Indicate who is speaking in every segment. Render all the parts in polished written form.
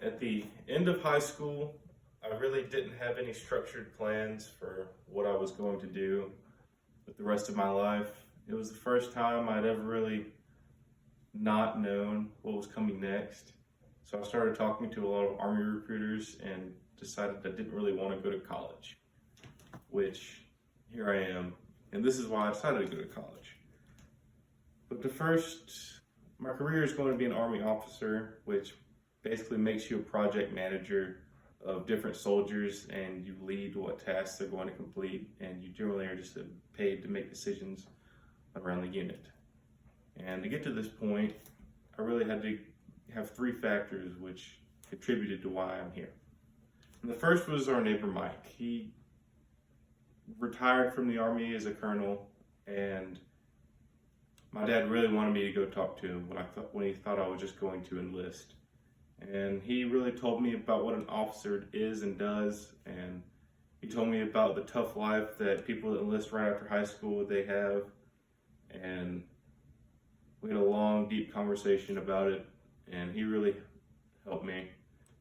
Speaker 1: At the end of high school, I really didn't have any structured plans for what I was going to do with the rest of my life. It was the first time I'd ever really not known what was coming next. So I started talking to a lot of Army recruiters and decided I didn't really want to go to college, which here I am. And this is why I decided to go to college. But my career is going to be an Army officer, which basically makes you a project manager of different soldiers, and you lead what tasks they're going to complete, and you generally are just paid to make decisions around the unit. And to get to this point, I really had to have three factors which contributed to why I'm here. And the first was our neighbor Mike. He retired from the Army as a colonel, and my dad really wanted me to go talk to him when he thought I was just going to enlist. And he really told me about what an officer is and does, and he told me about the tough life that people that enlist right after high school they have, and we had a long, deep conversation about it, and he really helped me.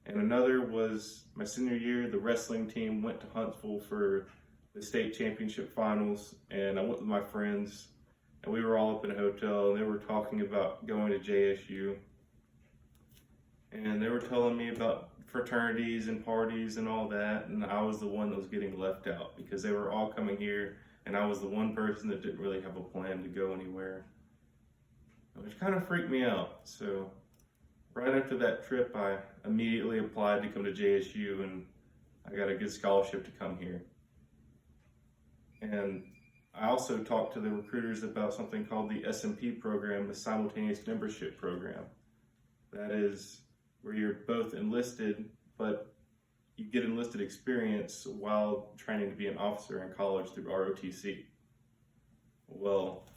Speaker 1: And another was my senior year, the wrestling team went to Huntsville for the state championship finals, and I went with my friends, and we were all up in a hotel, and they were talking about going to JSU. And they were telling me about fraternities and parties and all that, and I was the one that was getting left out because they were all coming here, and I was the one person that didn't really have a plan to go anywhere, which kind of freaked me out. So right after that trip, I immediately applied to come to JSU, and I got a good scholarship to come here. And I also talked to the recruiters about something called the SMP program, the Simultaneous Membership Program. That is where you're both enlisted, but you get enlisted experience while training to be an officer in college through ROTC. Well,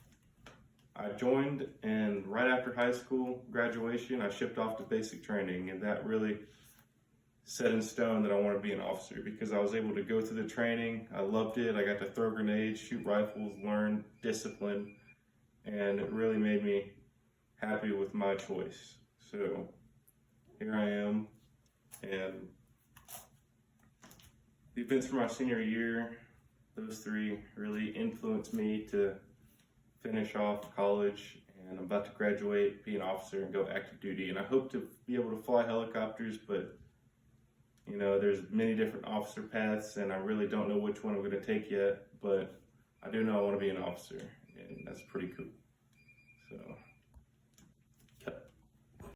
Speaker 1: I joined, and right after high school graduation, I shipped off to basic training, and that really set in stone that I want to be an officer because I was able to go through the training. I loved it. I got to throw grenades, shoot rifles, learn discipline, and it really made me happy with my choice. So here I am, and the events from my senior year, those three really influenced me to finish off college, and I'm about to graduate, be an officer, and go active duty. And I hope to be able to fly helicopters, but you know, there's many different officer paths, and I really don't know which one I'm going to take yet, but I do know I want to be an officer, and that's pretty cool. So